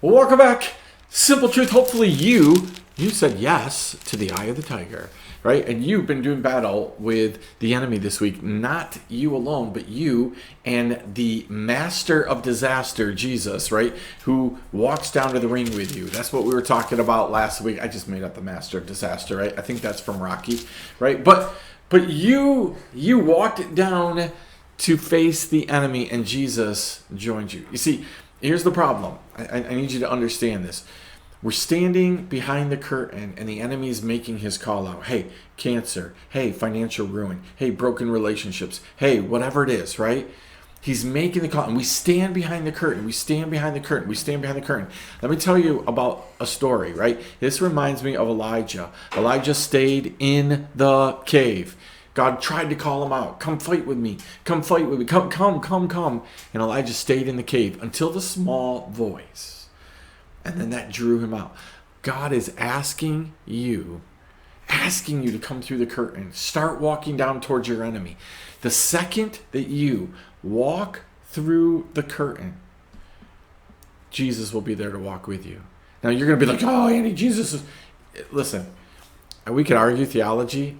Well, welcome back. Simple truth. Hopefully you said yes to the eye of the tiger, right? And you've been doing battle with the enemy this week. Not you alone, but you and the master of disaster, Jesus, right? Who walks down to the ring with you. That's what we were talking about last week. I just made up the master of disaster, right? I think that's from Rocky, right? But you walked it down to face the enemy, and Jesus joined you. You see, here's the problem. I need you to understand this. We're standing behind the curtain, and the enemy is making his call out. Hey, cancer. Hey, financial ruin. Hey, broken relationships. Hey, whatever it is, right? He's making the call, and we stand behind the curtain. We stand behind the curtain. We stand behind the curtain. Let me tell you about a story, right? This reminds me of Elijah. Elijah stayed in the cave. God tried to call him out. Come fight with me. Come fight with me. Come. And Elijah stayed in the cave until the small voice. And then that drew him out. God is asking you to come through the curtain. Start walking down towards your enemy. The second that you walk through the curtain, Jesus will be there to walk with you. Now you're going to be like, oh, Andy, Jesus is... Listen, we could argue theology.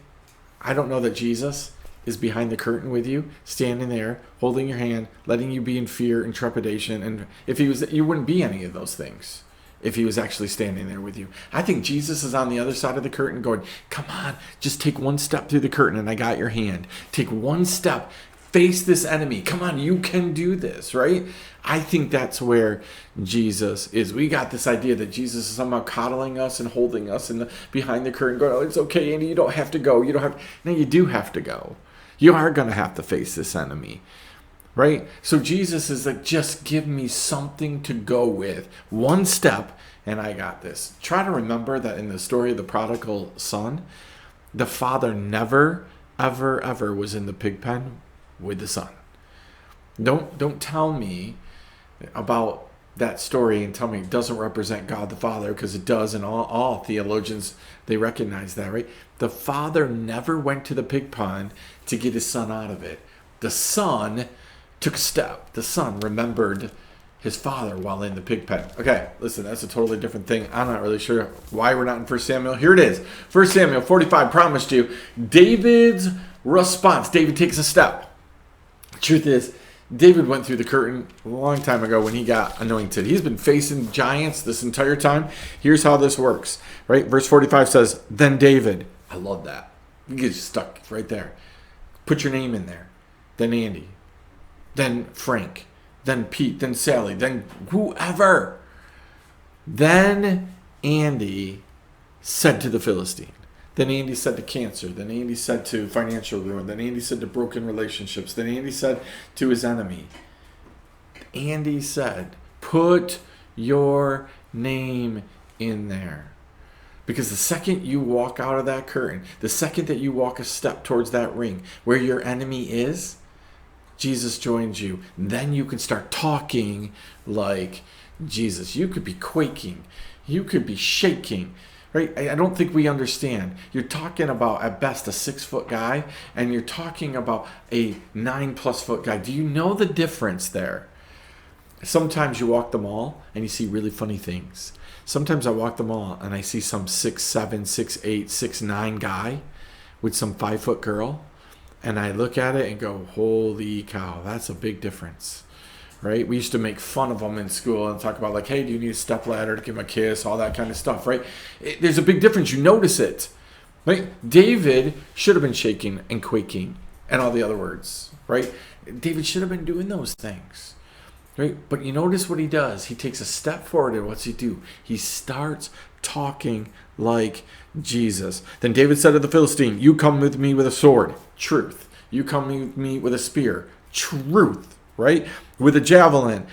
I don't know that Jesus is behind the curtain with you, standing there, holding your hand, letting you be in fear and trepidation. And if he was, you wouldn't be any of those things if he was actually standing there with you. I think Jesus is on the other side of the curtain going, come on, just take one step through the curtain and I got your hand. Take one step, face this enemy. Come on, you can do this, right? I think that's where Jesus is. We got this idea that Jesus is somehow coddling us and holding us behind the curtain going, oh, it's okay, Andy, you don't have to go. No, you do have to go. You are going to have to face this enemy, right? So Jesus is like, just give me something to go with. One step, and I got this. Try to remember that in the story of the prodigal son, the father never, ever was in the pig pen with the son. Don't tell me about that story and tell me it doesn't represent God the Father, because it does, and all theologians, they recognize that, right? The father never went to the pig pond to get his son out of it. The son took a step. The son remembered his father while in the pig pen. Okay, listen, that's a totally different thing. I'm not really sure why we're not in 1 Samuel. Here it is. 1 Samuel 45 promised you David's response. David takes a step. The truth is, David went through the curtain a long time ago when he got anointed. He's been facing giants this entire time. Here's how this works, right? Verse 45 says, then David. I love that. You get stuck right there. Put your name in there. Then Andy. Then Frank. Then Pete. Then Sally. Then whoever. Then Andy said to the Philistine. Then Andy said to cancer. Then Andy said to financial ruin. Then Andy said to broken relationships. Then Andy said to his enemy. Andy said, put your name in there. Because the second you walk out of that curtain, the second that you walk a step towards that ring where your enemy is, Jesus joins you. Then you can start talking like Jesus. You could be quaking. You could be shaking. Right? I don't think we understand. You're talking about, at best, a 6-foot guy, and you're talking about a 9+ foot guy. Do you know the difference there? Sometimes you walk the mall and you see really funny things. Sometimes I walk the mall and I see some 6'7", 6'8", 6'9" guy with some 5-foot girl, and I look at it and go, holy cow, that's a big difference. Right? We used to make fun of them in school and talk about like, hey, do you need a step ladder to give him a kiss? All that kind of stuff, right? There's a big difference. You notice it, right? David should have been shaking and quaking and all the other words, right? David should have been doing those things, right? But you notice what he does. He takes a step forward, and what's he do? He starts talking like Jesus. Then David said to the Philistine, you come with me with a sword, truth. You come with me with a spear, truth. Right? With a javelin.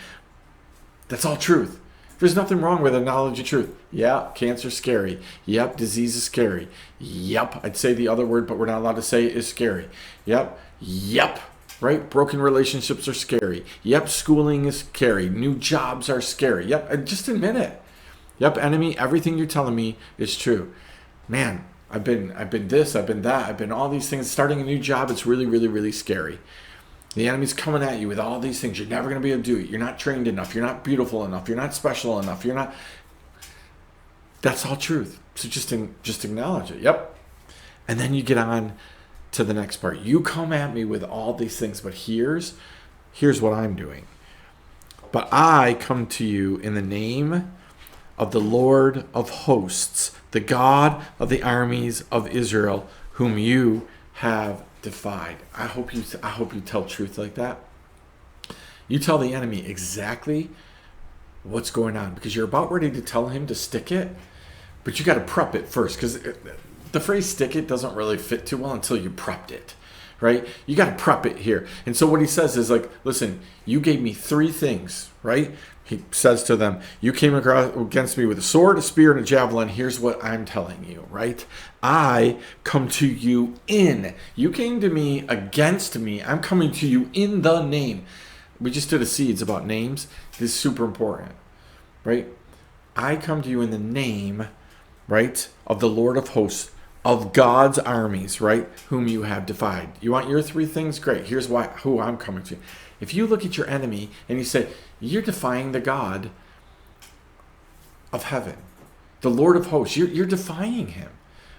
That's all truth. There's nothing wrong with a knowledge of truth. Yeah, cancer's scary. Yep, disease is scary. Yep, I'd say the other word, but we're not allowed to say it, is scary. Yep. Right? Broken relationships are scary. Yep, schooling is scary. New jobs are scary. Yep, just admit it. Yep, enemy, everything you're telling me is true. Man, I've been this, I've been that, I've been all these things. Starting a new job, it's really, really, really scary. The enemy's coming at you with all these things. You're never going to be able to do it. You're not trained enough. You're not beautiful enough. You're not special enough. You're not. That's all truth. So just acknowledge it. Yep. And then you get on to the next part. You come at me with all these things, but here's what I'm doing. But I come to you in the name of the Lord of hosts, the God of the armies of Israel, whom you have defied. I hope you tell truth like that. You tell the enemy exactly what's going on, because you're about ready to tell him to stick it, but you got to prep it first, because the phrase stick it doesn't really fit too well until you prepped it, right? You got to prep it here. And so what he says is like, listen, you gave me 3 things, right? He says to them, you came against me with a sword, a spear, and a javelin. Here's what I'm telling you, right? I come to you in. You came to me against me. I'm coming to you in the name. We just did a seeds about names. This is super important, right? I come to you in the name, right, of the Lord of hosts, of God's armies, right, whom you have defied. You want your 3 things? Great. Here's who I'm coming to. If you look at your enemy and you say, you're defying the God of heaven, the Lord of hosts, you're defying him.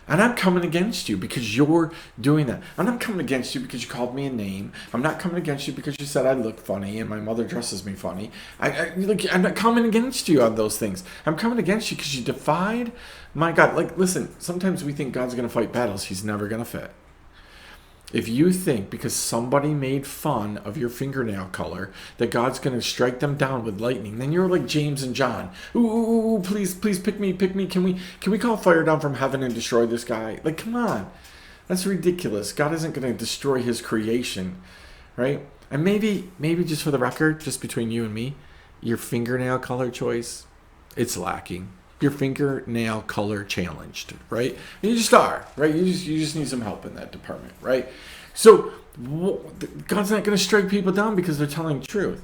And I'm coming against you because you're doing that. I'm not coming against you because you called me a name. I'm not coming against you because you said I look funny and my mother dresses me funny. I'm not coming against you on those things. I'm coming against you because you defied my God. Like, listen, sometimes we think God's going to fight battles he's never going to fit. If you think because somebody made fun of your fingernail color that God's going to strike them down with lightning, then you're like James and John. Ooh, please pick me. Can we call fire down from heaven and destroy this guy? Like, come on. That's ridiculous. God isn't going to destroy his creation, right? And maybe just for the record, just between you and me, your fingernail color choice, it's lacking. Your fingernail color challenged, right? You just are, right? You just need some help in that department, right? So God's not going to strike people down because they're telling truth.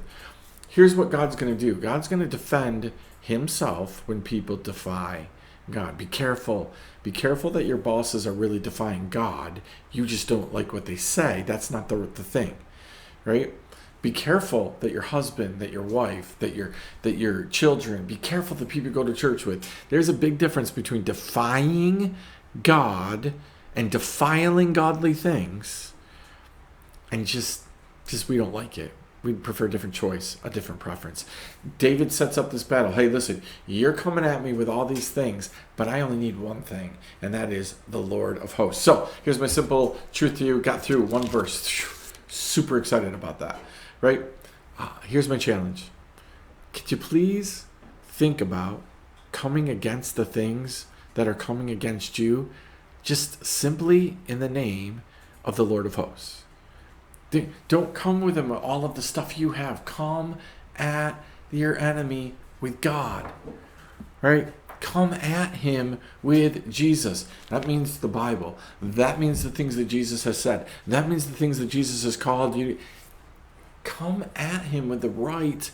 Here's what God's going to do. God's going to defend himself when people defy God. Be careful. Be careful that your bosses are really defying God. You just don't like what they say. That's not the thing, right? Be careful that your husband, that your wife, that your children, be careful the people you go to church with. There's a big difference between defying God and defiling godly things, and just we don't like it. We prefer a different choice, a different preference. David sets up this battle. Hey, listen, you're coming at me with all these things, but I only need one thing, and that is the Lord of hosts. So here's my simple truth to you. Got through one verse. Super excited about that. Right? Here's my challenge. Could you please think about coming against the things that are coming against you just simply in the name of the Lord of hosts? Don't come with him all of the stuff you have. Come at your enemy with God. Right? Come at him with Jesus. That means the Bible. That means the things that Jesus has said. That means the things that Jesus has called you. Come at him with the right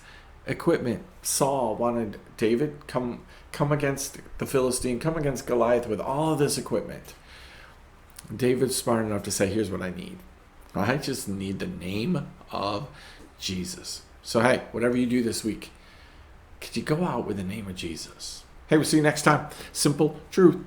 equipment. Saul wanted David, come against the Philistine, come against Goliath with all of this equipment. David's smart enough to say, here's what I need. I just need the name of Jesus. So hey, whatever you do this week, could you go out with the name of Jesus? Hey, we'll see you next time. Simple truth.